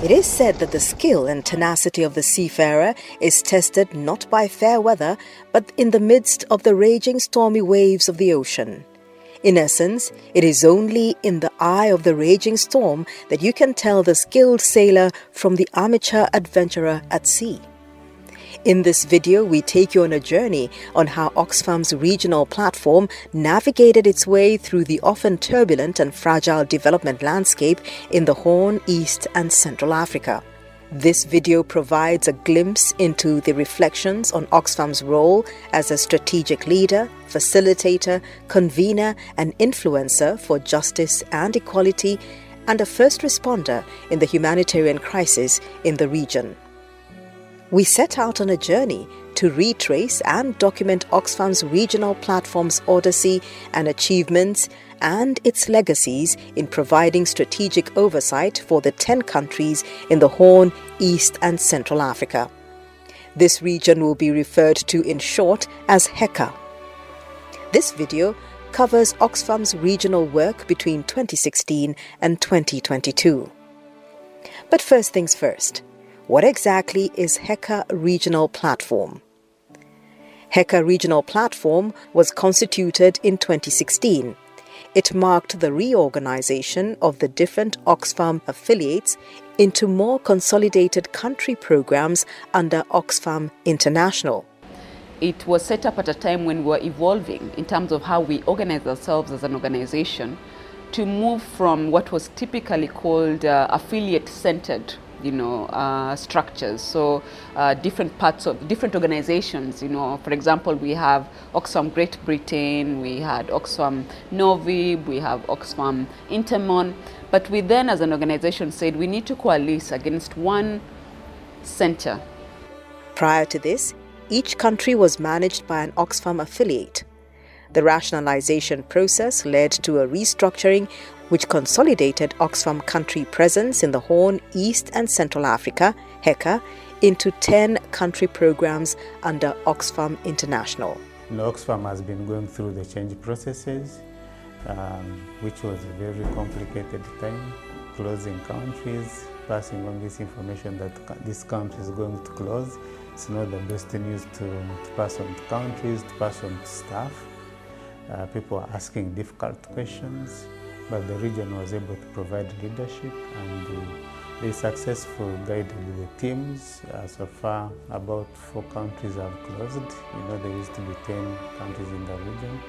It is said that the skill and tenacity of the seafarer is tested not by fair weather, but in the midst of the raging stormy waves of the ocean. In essence, it is only in the eye of the raging storm that you can tell the skilled sailor from the amateur adventurer at sea. In this video, we take you on a journey on how OXFAM's regional platform navigated its way through the often turbulent and fragile development landscape in the Horn, East and Central Africa. This video provides a glimpse into the reflections on OXFAM's role as a strategic leader, facilitator, convener and influencer for justice and equality, and a first responder in the humanitarian crisis in the region. We set out on a journey to retrace and document OXFAM's regional platform's odyssey and achievements and its legacies in providing strategic oversight for the 10 countries in the Horn, East and Central Africa. This region will be referred to in short as HECA. This video covers OXFAM's regional work between 2016 and 2022. But first things first. What exactly is HECA Regional Platform? HECA Regional Platform was constituted in 2016. It marked the reorganization of the different OXFAM affiliates into more consolidated country programs under OXFAM International. It was set up at a time when we were evolving in terms of how we organize ourselves as an organization to move from what was typically called affiliate-centered structures. So different parts of different organizations, for example, we have OXFAM Great Britain, we had OXFAM Novib, we have OXFAM Intermon, but we then as an organization said we need to coalesce against one center. Prior to this, each country was managed by an OXFAM affiliate. The rationalization process led to a restructuring which consolidated OXFAM country presence in the Horn, East and Central Africa, HECA, into 10 country programs under OXFAM International. OXFAM has been going through the change processes, which was a very complicated time, closing countries, passing on this information that this country is going to close. It's not the best news to pass on to countries, to pass on to staff. People are asking difficult questions, but the region was able to provide leadership and they successfully guided the teams. So far, about 4 countries have closed. There used to be 10 countries in the region.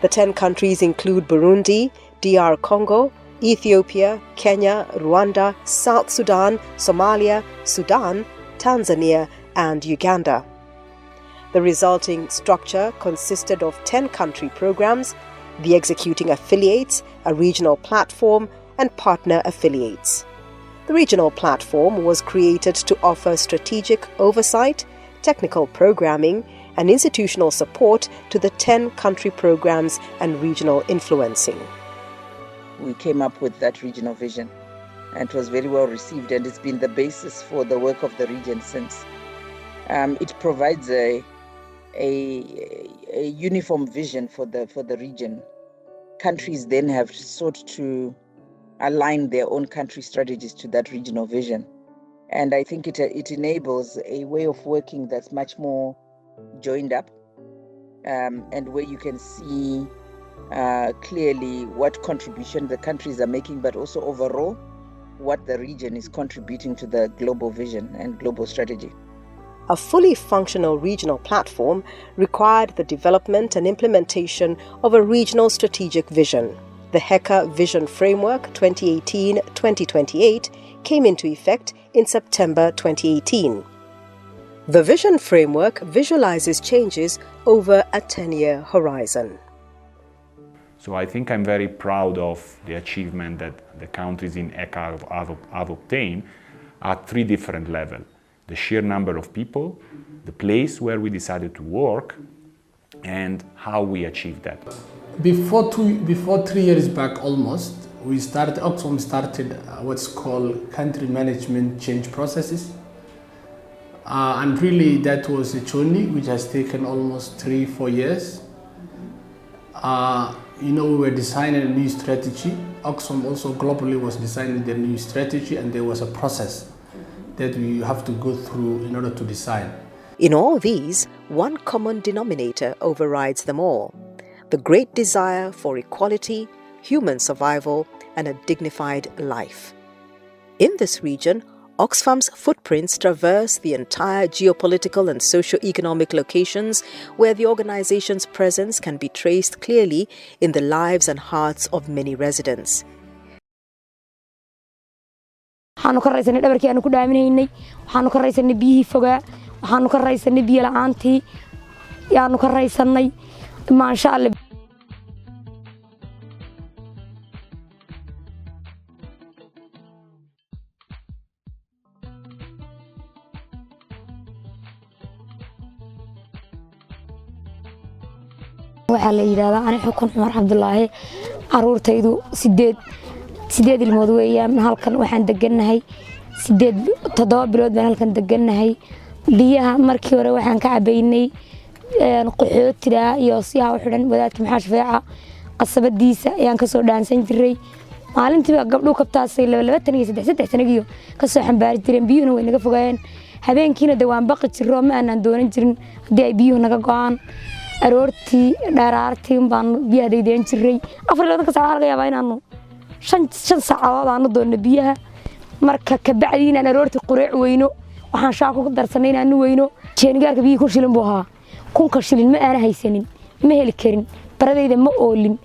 The 10 countries include Burundi, DR Congo, Ethiopia, Kenya, Rwanda, South Sudan, Somalia, Sudan, Tanzania, and Uganda. The resulting structure consisted of 10 country programs, the executing affiliates, a regional platform, and partner affiliates. The regional platform was created to offer strategic oversight, technical programming, and institutional support to the 10 country programs and regional influencing. We came up with that regional vision, and it was very well received, and it's been the basis for the work of the region since. It provides a uniform vision for the region. Countries then have sought to align their own country strategies to that regional vision. And I think it enables a way of working that's much more joined up, and where you can see clearly what contribution the countries are making, but also overall what the region is contributing to the global vision and global strategy. A fully functional regional platform required the development and implementation of a regional strategic vision. The HECA Vision Framework 2018-2028 came into effect in September 2018. The Vision Framework visualizes changes over a 10-year horizon. So I think I'm very proud of the achievement that the countries in HECA have obtained at 3 different levels. The sheer number of people, the place where we decided to work, and how we achieved that. Before 3 years back almost, OXFAM started what's called country management change processes. And really that was a journey which has taken almost 3-4 years. we were designing a new strategy. OXFAM also globally was designing their new strategy, and there was a process that we have to go through in order to design. In all these, one common denominator overrides them all: the great desire for equality, human survival, and a dignified life. In this region, OXFAM's footprints traverse the entire geopolitical and socio-economic locations where the organization's presence can be traced clearly in the lives and hearts of many residents. waxaanu ka raysanay dhabarkii aanu ku dhaaminaynay, waxaanu ka raysanay biyihii fogaa, waxaanu ka raysanay biyo la'aantii, yaanu ka raysanay maasha Allah. waxaa la yiraahdaa ani xukun Cumar Cabdullaahi, caruurtaydu 8 ilmood weeyaan. halkan waxaan deganahay 7 bilood baan halkan deganahay. biyaha markii hore waxaan ka cabaynay qaxootiga iyo siyaa u xidhan wadaadka maxaa shafeeca qasabadiisa ayaan ka soo dhaansan jiray. maalintii gabdhuhu kabtaasay 23 sanagiyo ka soo xambaari jireen, biyuhuna way naga fogaayeen. habeenkiina waan baqi jirro ma aanan doonan jirin haddii ay biyuhu naga go'aan. aroortii dharaartii baan biyaha deydeen jiray. 24 saac laga yaabaa inaanu 5 saacadood aanu doonno biyaha. marka ka bacdiina aroortii qureec weyno waxaan shaako ku darsanay inaanu weyno. jeenigaarka biyo ku shilin buu ahaa. kunka shilin ma aan haysanin, ma heli karin, baradayda ma oolin.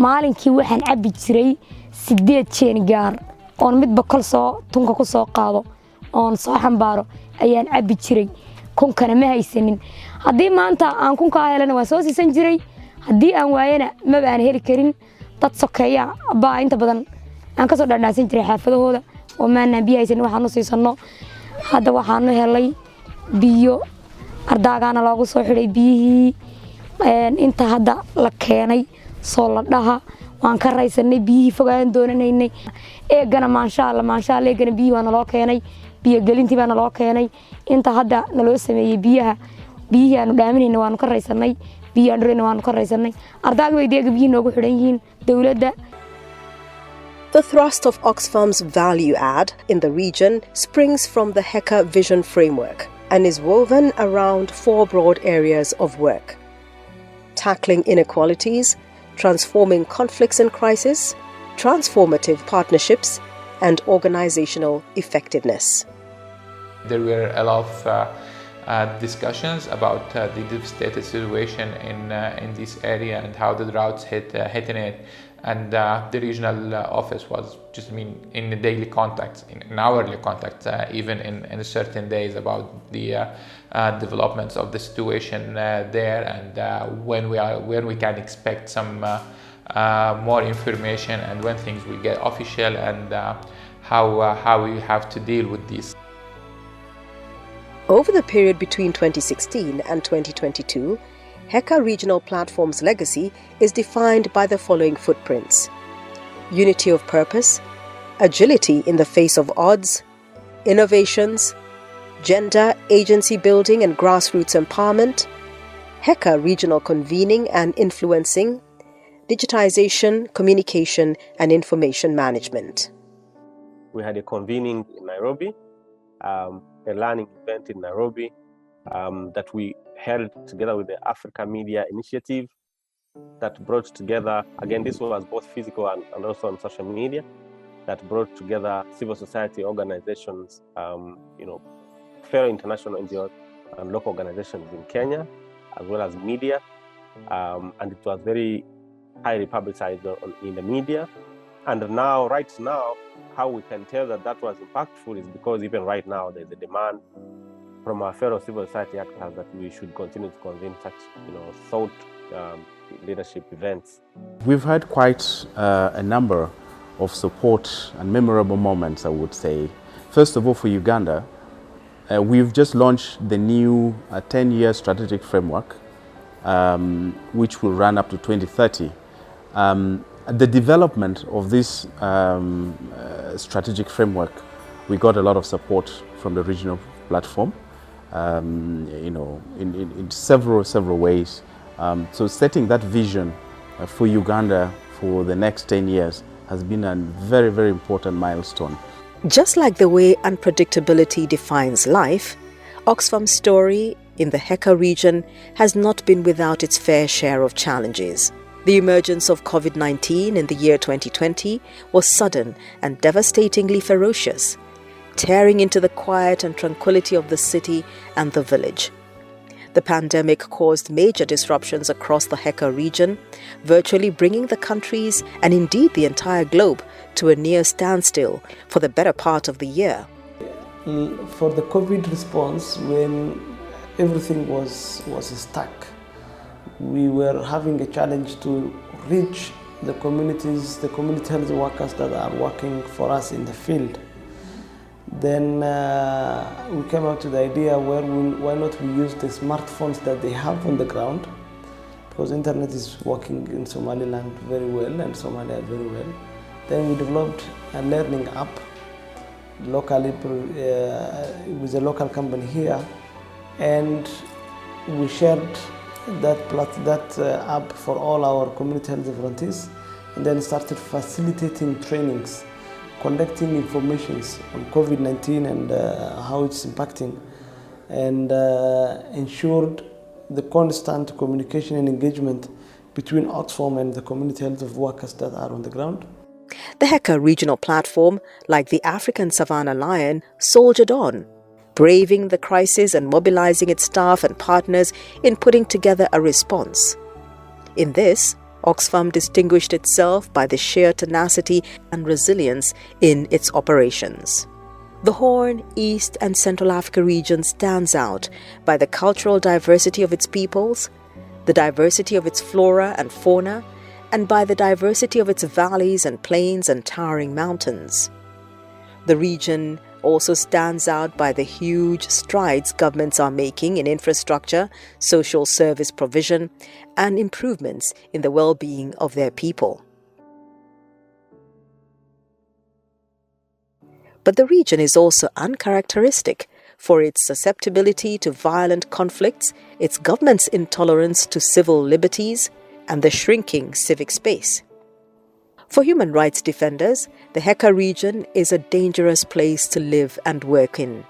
maalinkii waxaan cabbi jiray 8 jeenigaar oon midba kol soo tunka ku soo qaado oon soo xambaaro ayaan cabbi jiray. kunkana ma haysanin. haddii maanta aan kunka helana waan soo siisan jiray, haddii aan waayana ma baan heli karin. dad sokeeya baa inta badan aan ka soo dhaanaasan jiray xaafadahooda oo maana biyo haysan waxaanu siisano. hadda waxaanu helay biyo, ardaagaana loogu soo xidhay biyihii inta hadda la keenay soo la dhaha waan ka raysanay biyihii fogaan doonanaynay. eegana maasha Allah eegana biyihii waa naloo keenay, biyo gelintii baa naloo keenay. inta hadda naloo sameeyey biyihii aanu dhaaminayna waanu ka raysanay, biyihii aan dhurayna waanu ka raysanay. ardaaga way deega biyihii noogu xidhan yihiin dowladda. The thrust of OXFAM's value add in the region springs from the HECA Vision Framework and is woven around 4 broad areas of work: tackling inequalities, transforming conflicts and crisis, transformative partnerships, and organizational effectiveness. There were a lot of discussions about the devastated situation in this area and how the droughts hitting it. And the regional office was just, in the daily contacts, in hourly contacts, even in certain days about the developments of the situation there, and when we can expect some more information and when things will get official, and how we have to deal with this. Over the period between 2016 and 2022, HECA Regional Platform's legacy is defined by the following footprints: unity of purpose, agility in the face of odds, innovations, gender agency building and grassroots empowerment, HECA regional convening and influencing, digitization, communication and information management. We had a convening in Nairobi, a learning event in Nairobi that we held together with the Africa Media Initiative that brought together, again, this was both physical and also on social media, that brought together civil society organizations, fellow international NGOs and local organizations in Kenya, as well as media. And it was very highly publicized in the media. And right now, how we can tell that was impactful is because even right now, there's a demand from our fellow civil society actors that we should continue to convene such, thought leadership events. We've had quite a number of support and memorable moments, I would say. First of all, for Uganda, we've just launched the new 10-year strategic framework, which will run up to 2030. The development of this strategic framework, we got a lot of support from the regional platform, in several ways. So setting that vision for Uganda for the next 10 years has been a very, very important milestone. Just like the way unpredictability defines life, OXFAM's story in the Heka region has not been without its fair share of challenges. The emergence of COVID-19 in the year 2020 was sudden and devastatingly ferocious, tearing into the quiet and tranquility of the city and the village. The pandemic caused major disruptions across the Heka region, virtually bringing the countries and indeed the entire globe to a near standstill for the better part of the year. For the COVID response, when everything was stuck, we were having a challenge to reach the communities, the community health workers that are working for us in the field. Then we came up to the idea why not we use the smartphones that they have on the ground, because internet is working in Somaliland very well and Somalia very well. Then we developed a learning app locally with a local company here, and we shared that app for all our community health volunteers, and then started facilitating trainings, conducting informations on COVID-19 and how it's impacting, and ensured the constant communication and engagement between OXFAM and the community health workers that are on the ground. The Heka regional platform, like the African Savannah Lion, soldiered on, braving the crisis and mobilizing its staff and partners in putting together a response. In this, OXFAM distinguished itself by the sheer tenacity and resilience in its operations. The Horn, East and Central Africa region stands out by the cultural diversity of its peoples, the diversity of its flora and fauna, and by the diversity of its valleys and plains and towering mountains. The region also stands out by the huge strides governments are making in infrastructure, social service provision, and improvements in the well-being of their people. But the region is also uncharacteristic for its susceptibility to violent conflicts, its government's intolerance to civil liberties, and the shrinking civic space. For human rights defenders, the Heka region is a dangerous place to live and work in.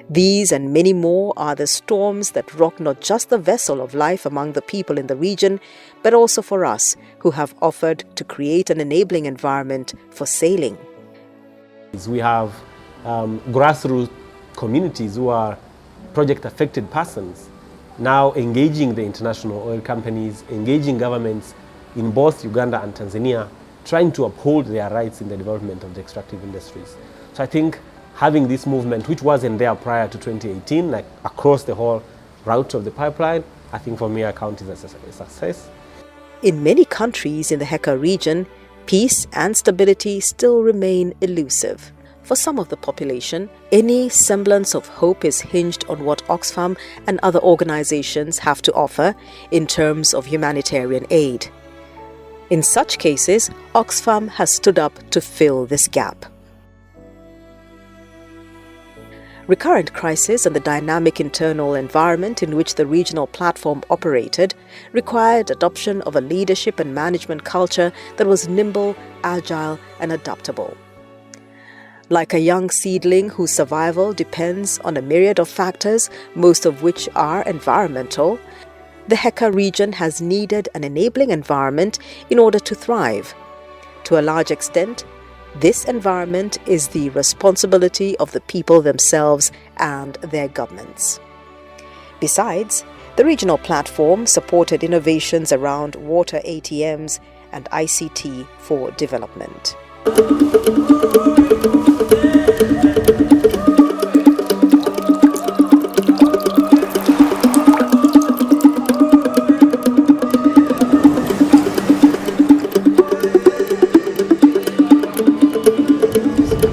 These and many more are the storms that rock not just the vessel of life among the people in the region, but also for us who have offered to create an enabling environment for sailing. We have grassroots communities who are project-affected persons now engaging the international oil companies, engaging governments in both Uganda and Tanzania, trying to uphold their rights in the development of the extractive industries. So I think having this movement, which wasn't there prior to 2018, like across the whole route of the pipeline, I think for me I count it as a success. In many countries in the Heka region, peace and stability still remain elusive. For some of the population, any semblance of hope is hinged on what OXFAM and other organizations have to offer in terms of humanitarian aid. In such cases, OXFAM has stood up to fill this gap. Recurrent crisis and the dynamic internal environment in which the regional platform operated required adoption of a leadership and management culture that was nimble, agile, and adaptable. Like a young seedling whose survival depends on a myriad of factors, most of which are environmental, the Heka region has needed an enabling environment in order to thrive. To a large extent, this environment is the responsibility of the people themselves and their governments. Besides, the regional platform supported innovations around water ATMs and ICT for development.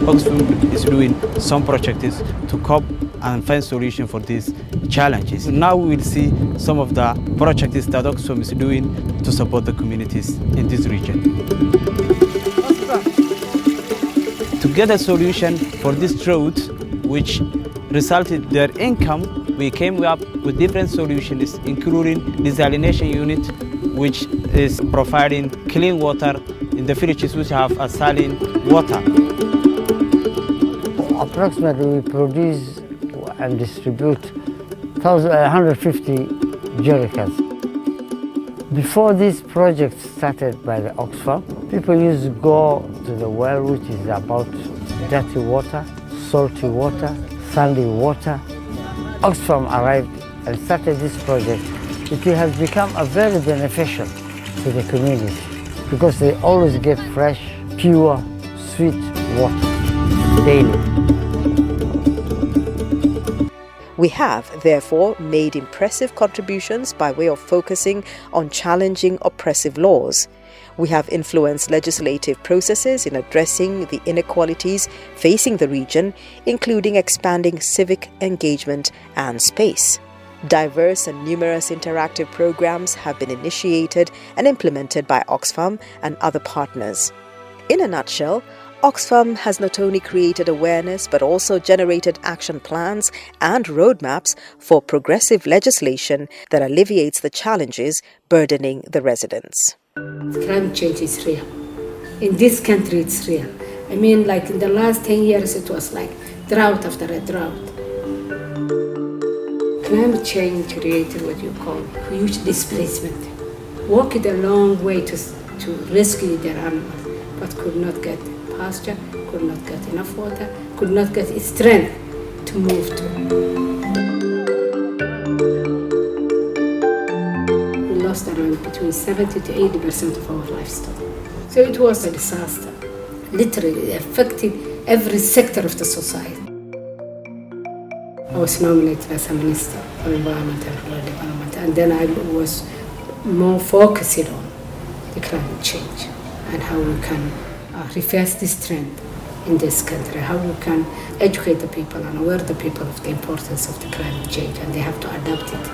OXFAM is doing some projects to cope and find solutions for these challenges. Now we will see some of the projects that OXFAM is doing to support the communities in this region. To get a solution for this drought, which resulted their income, we came up with different solutions, including desalination unit, which is providing clean water in the villages which have a saline water. Approximately we produce and distribute 150 jerrycans. Before this project started by the OXFAM, people used to go to the well, which is about dirty water, salty water, sandy water. OXFAM arrived and started this project. It has become a very beneficial to the community because they always get fresh, pure, sweet water daily. We have, therefore, made impressive contributions by way of focusing on challenging oppressive laws. We have influenced legislative processes in addressing the inequalities facing the region, including expanding civic engagement and space. Diverse and numerous interactive programs have been initiated and implemented by OXFAM and other partners. In a nutshell, OXFAM has not only created awareness but also generated action plans and roadmaps for progressive legislation that alleviates the challenges burdening the residents. Climate change is real. In this country, it's real. I mean, like in the last 10 years, it was like drought after a drought. Climate change created what you call huge displacement. Walked a long way to rescue their animals, but could not get pasture, could not get enough water, could not get strength to move to. We lost around between 70 to 80% of our livestock. So it was a disaster. Literally, it affected every sector of the society. I was nominated as a minister for environment and rural development, and then I was more focused on the climate change and how we can reverse this trend in this country, how we can educate the people and aware the people of the importance of the climate change, and they have to adapt it.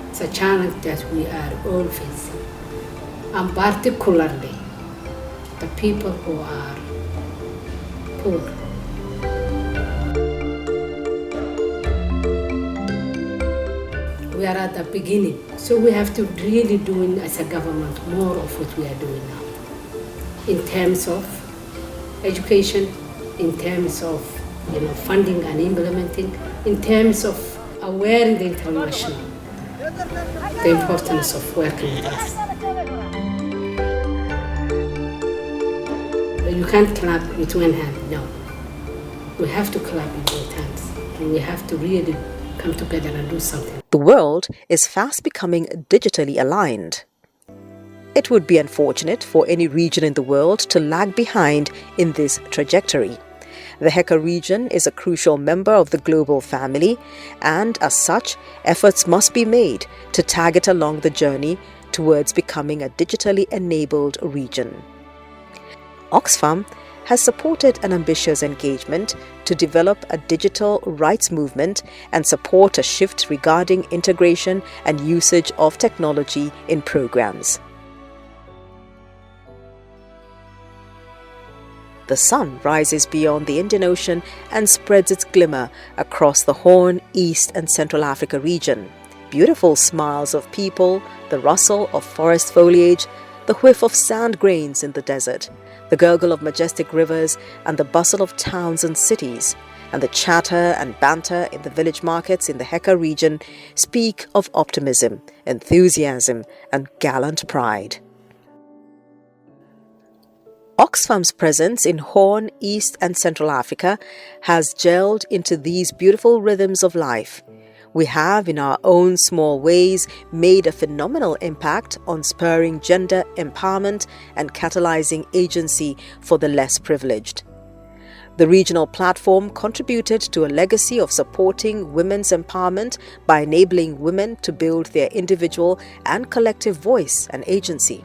It's a challenge that we are all facing, and particularly the people who are poor. We are at the beginning, so we have to really do, as a government, more of what we are doing now. In terms of education, in terms of funding and implementing, in terms of awareing the international, the importance of working with us. You can't clap with one hand, no. We have to clap with both hands, and we have to really come together and do something. The world is fast becoming digitally aligned. It would be unfortunate for any region in the world to lag behind in this trajectory. The Heka region is a crucial member of the global family, and as such, efforts must be made to tag it along the journey towards becoming a digitally enabled region. OXFAM has supported an ambitious engagement to develop a digital rights movement and support a shift regarding integration and usage of technology in programs. The sun rises beyond the Indian Ocean and spreads its glimmer across the Horn, East and Central Africa region. Beautiful smiles of people, the rustle of forest foliage, the whiff of sand grains in the desert, the gurgle of majestic rivers and the bustle of towns and cities, and the chatter and banter in the village markets in the Heka region speak of optimism, enthusiasm and gallant pride. OXFAM's presence in Horn, East and Central Africa has gelled into these beautiful rhythms of life. We have, in our own small ways, made a phenomenal impact on spurring gender empowerment and catalyzing agency for the less privileged. The regional platform contributed to a legacy of supporting women's empowerment by enabling women to build their individual and collective voice and agency.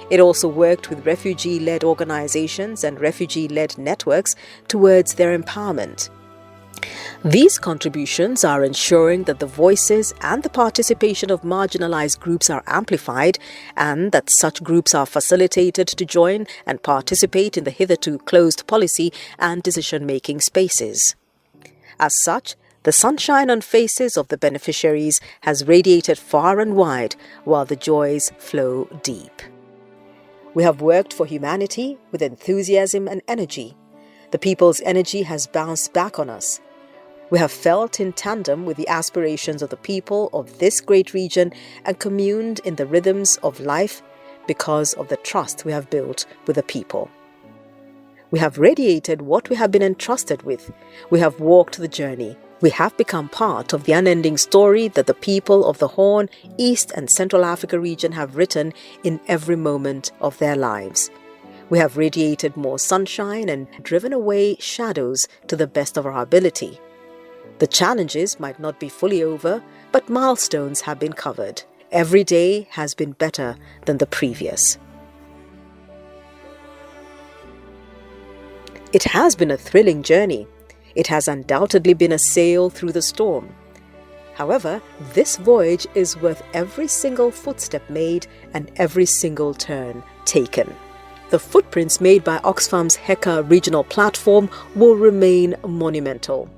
It also worked with refugee-led organizations and refugee-led networks towards their empowerment. These contributions are ensuring that the voices and the participation of marginalized groups are amplified and that such groups are facilitated to join and participate in the hitherto closed policy and decision-making spaces. As such, The sunshine on faces of the beneficiaries has radiated far and wide, while the joys flow deep. We have worked for humanity with enthusiasm and energy. The people's energy has bounced back on us. We have felt in tandem with the aspirations of the people of this great region and communed in the rhythms of life because of the trust we have built with the people. We have radiated what we have been entrusted with. We have walked the journey. We have become part of the unending story that the people of the Horn, East and Central Africa region have written in every moment of their lives. We have radiated more sunshine and driven away shadows to the best of our ability. The challenges might not be fully over, but milestones have been covered. Every day has been better than the previous. It has been a thrilling journey. It has undoubtedly been a sail through the storm. However, this voyage is worth every single footstep made and every single turn taken. The footprints made by OXFAM's Heka regional platform will remain monumental.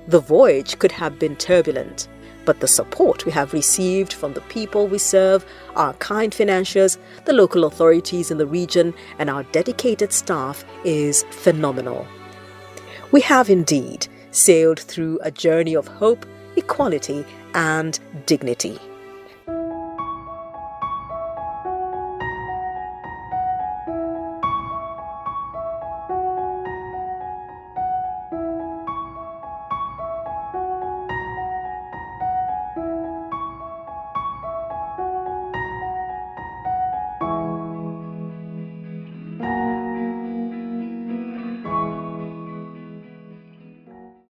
The voyage could have been turbulent, but the support we have received from the people we serve, our kind financiers, the local authorities in the region, and our dedicated staff is phenomenal. We have indeed sailed through a journey of hope, equality, and dignity.